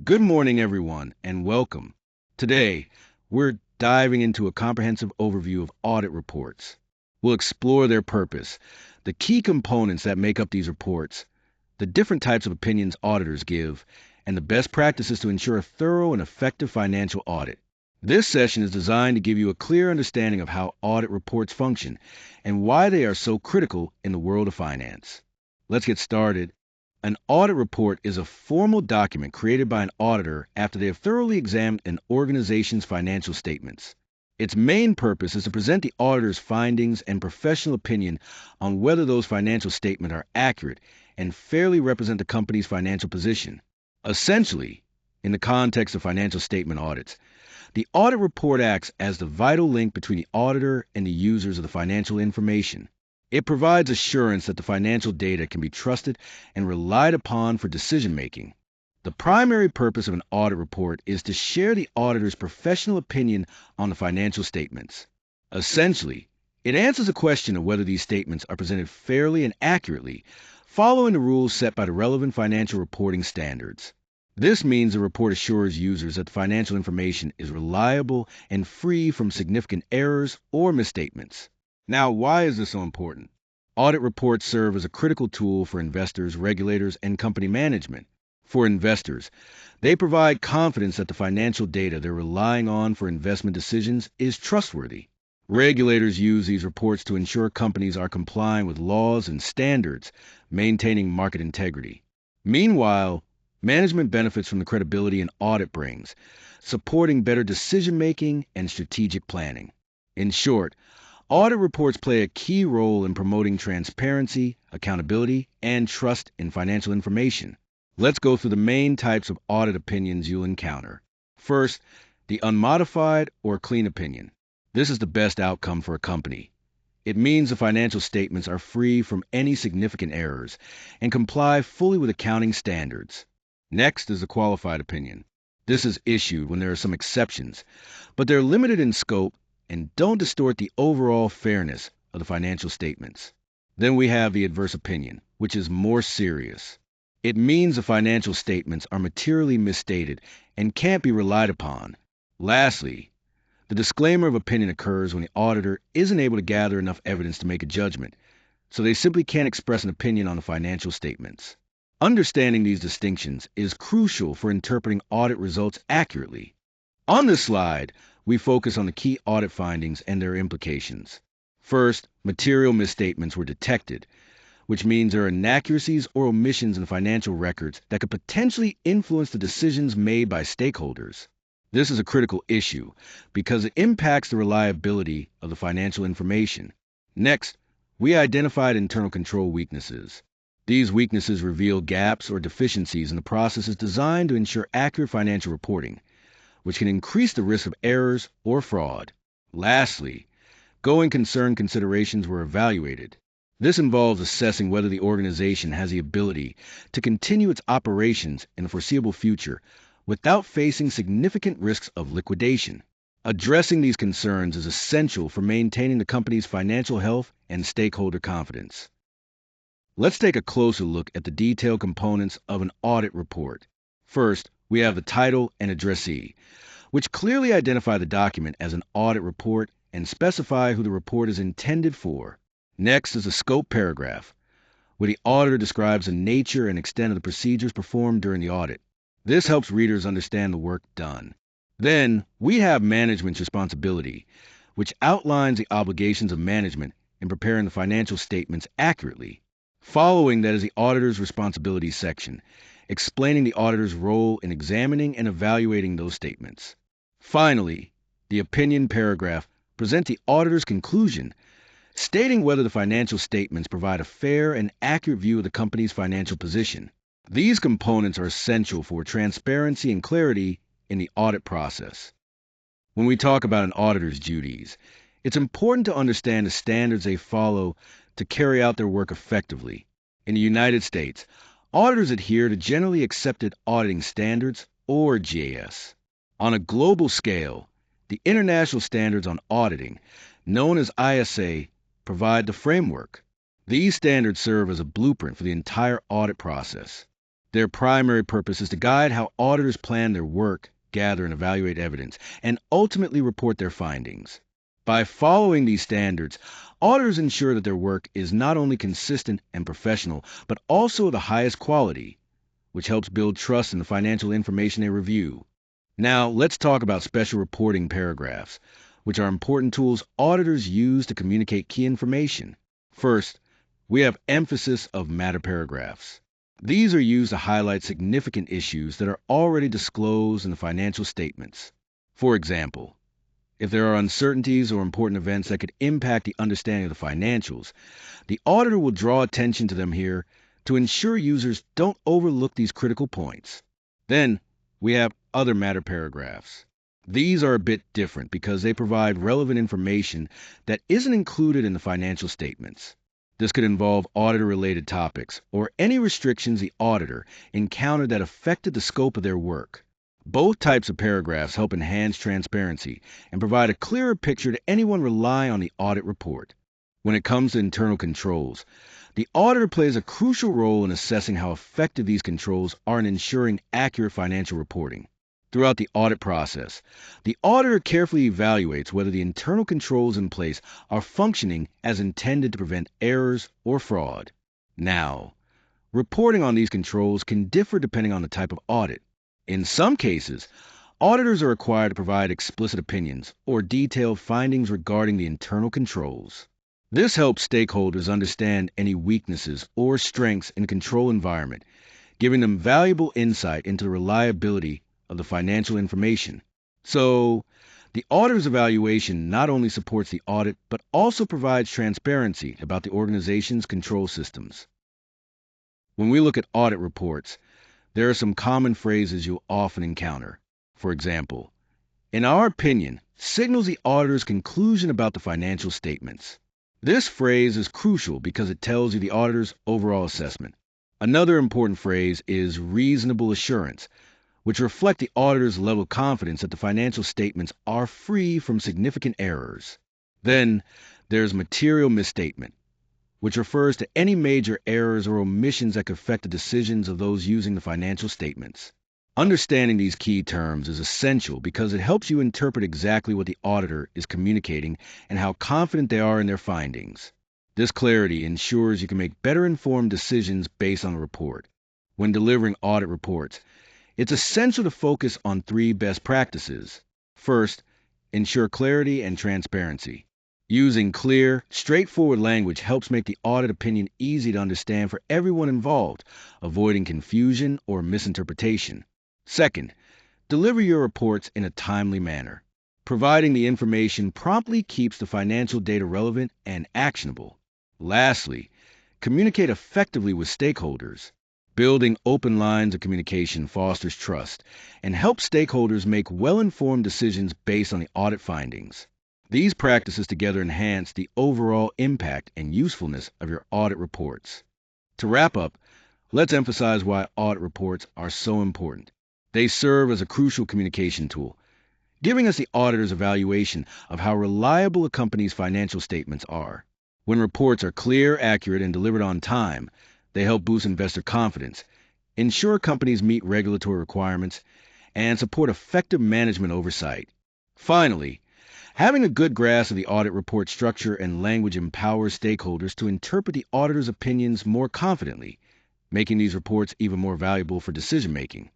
Good morning, everyone, and welcome. Today, we're diving into a comprehensive overview of audit reports. We'll explore their purpose, the key components that make up these reports, the different types of opinions auditors give, and the best practices to ensure a thorough and effective financial audit. This session is designed to give you a clear understanding of how audit reports function and why they are so critical in the world of finance. Let's get started. An audit report is a formal document created by an auditor after they have thoroughly examined an organization's financial statements. Its main purpose is to present the auditor's findings and professional opinion on whether those financial statements are accurate and fairly represent the company's financial position. Essentially, in the context of financial statement audits, the audit report acts as the vital link between the auditor and the users of the financial information. It provides assurance that the financial data can be trusted and relied upon for decision making. The primary purpose of an audit report is to share the auditor's professional opinion on the financial statements. Essentially, it answers the question of whether these statements are presented fairly and accurately, following the rules set by the relevant financial reporting standards. This means the report assures users that the financial information is reliable and free from significant errors or misstatements. Now, why is this so important? Audit reports serve as a critical tool for investors, regulators, and company management. For investors, they provide confidence that the financial data they're relying on for investment decisions is trustworthy. Regulators use these reports to ensure companies are complying with laws and standards, maintaining market integrity. Meanwhile, management benefits from the credibility an audit brings, supporting better decision making and strategic planning. In short, audit reports play a key role in promoting transparency, accountability, and trust in financial information. Let's go through the main types of audit opinions you'll encounter. First, the unmodified or clean opinion. This is the best outcome for a company. It means the financial statements are free from any significant errors and comply fully with accounting standards. Next is the qualified opinion. This is issued when there are some exceptions, but they're limited in scope and don't distort the overall fairness of the financial statements. Then we have the adverse opinion, which is more serious. It means the financial statements are materially misstated and can't be relied upon. Lastly, the disclaimer of opinion occurs when the auditor isn't able to gather enough evidence to make a judgment, so they simply can't express an opinion on the financial statements. Understanding these distinctions is crucial for interpreting audit results accurately. On this slide, we focus on the key audit findings and their implications. First, material misstatements were detected, which means there are inaccuracies or omissions in financial records that could potentially influence the decisions made by stakeholders. This is a critical issue because it impacts the reliability of the financial information. Next, we identified internal control weaknesses. These weaknesses reveal gaps or deficiencies in the processes designed to ensure accurate financial reporting, which can increase the risk of errors or fraud. Lastly, going concern considerations were evaluated. This involves assessing whether the organization has the ability to continue its operations in the foreseeable future without facing significant risks of liquidation. Addressing these concerns is essential for maintaining the company's financial health and stakeholder confidence. Let's take a closer look at the detailed components of an audit report. First, we have the title and addressee, which clearly identify the document as an audit report and specify who the report is intended for. Next is the scope paragraph, where the auditor describes the nature and extent of the procedures performed during the audit. This helps readers understand the work done. Then, we have management's responsibility, which outlines the obligations of management in preparing the financial statements accurately. Following that is the auditor's responsibilities section, explaining the auditor's role in examining and evaluating those statements. Finally, the opinion paragraph presents the auditor's conclusion, stating whether the financial statements provide a fair and accurate view of the company's financial position. These components are essential for transparency and clarity in the audit process. When we talk about an auditor's duties, it's important to understand the standards they follow to carry out their work effectively. In the United States, auditors adhere to generally accepted auditing standards, or GAS. On a global scale, the International Standards on Auditing, known as ISA, provide the framework. These standards serve as a blueprint for the entire audit process. Their primary purpose is to guide how auditors plan their work, gather and evaluate evidence, and ultimately report their findings. By following these standards, auditors ensure that their work is not only consistent and professional, but also the highest quality, which helps build trust in the financial information they review. Now, let's talk about special reporting paragraphs, which are important tools auditors use to communicate key information. First, we have emphasis of matter paragraphs. These are used to highlight significant issues that are already disclosed in the financial statements. For example, if there are uncertainties or important events that could impact the understanding of the financials, the auditor will draw attention to them here to ensure users don't overlook these critical points. Then, we have other matter paragraphs. These are a bit different because they provide relevant information that isn't included in the financial statements. This could involve auditor-related topics or any restrictions the auditor encountered that affected the scope of their work. Both types of paragraphs help enhance transparency and provide a clearer picture to anyone relying on the audit report. When it comes to internal controls, the auditor plays a crucial role in assessing how effective these controls are in ensuring accurate financial reporting. Throughout the audit process, the auditor carefully evaluates whether the internal controls in place are functioning as intended to prevent errors or fraud. Now, reporting on these controls can differ depending on the type of audit. In some cases, auditors are required to provide explicit opinions or detailed findings regarding the internal controls. This helps stakeholders understand any weaknesses or strengths in the control environment, giving them valuable insight into the reliability of the financial information. So, the auditor's evaluation not only supports the audit, but also provides transparency about the organization's control systems. When we look at audit reports, there are some common phrases you'll often encounter. For example, in our opinion, signals the auditor's conclusion about the financial statements. This phrase is crucial because it tells you the auditor's overall assessment. Another important phrase is reasonable assurance, which reflect the auditor's level of confidence that the financial statements are free from significant errors. Then, there's material misstatement, which refers to any major errors or omissions that could affect the decisions of those using the financial statements. Understanding these key terms is essential because it helps you interpret exactly what the auditor is communicating and how confident they are in their findings. This clarity ensures you can make better informed decisions based on the report. When delivering audit reports, it's essential to focus on 3 best practices. First, ensure clarity and transparency. Using clear, straightforward language helps make the audit opinion easy to understand for everyone involved, avoiding confusion or misinterpretation. Second, deliver your reports in a timely manner. Providing the information promptly keeps the financial data relevant and actionable. Lastly, communicate effectively with stakeholders. Building open lines of communication fosters trust and helps stakeholders make well-informed decisions based on the audit findings. These practices together enhance the overall impact and usefulness of your audit reports. To wrap up, let's emphasize why audit reports are so important. They serve as a crucial communication tool, giving us the auditor's evaluation of how reliable a company's financial statements are. When reports are clear, accurate, and delivered on time, they help boost investor confidence, ensure companies meet regulatory requirements, and support effective management oversight. Finally, having a good grasp of the audit report structure and language empowers stakeholders to interpret the auditor's opinions more confidently, making these reports even more valuable for decision-making.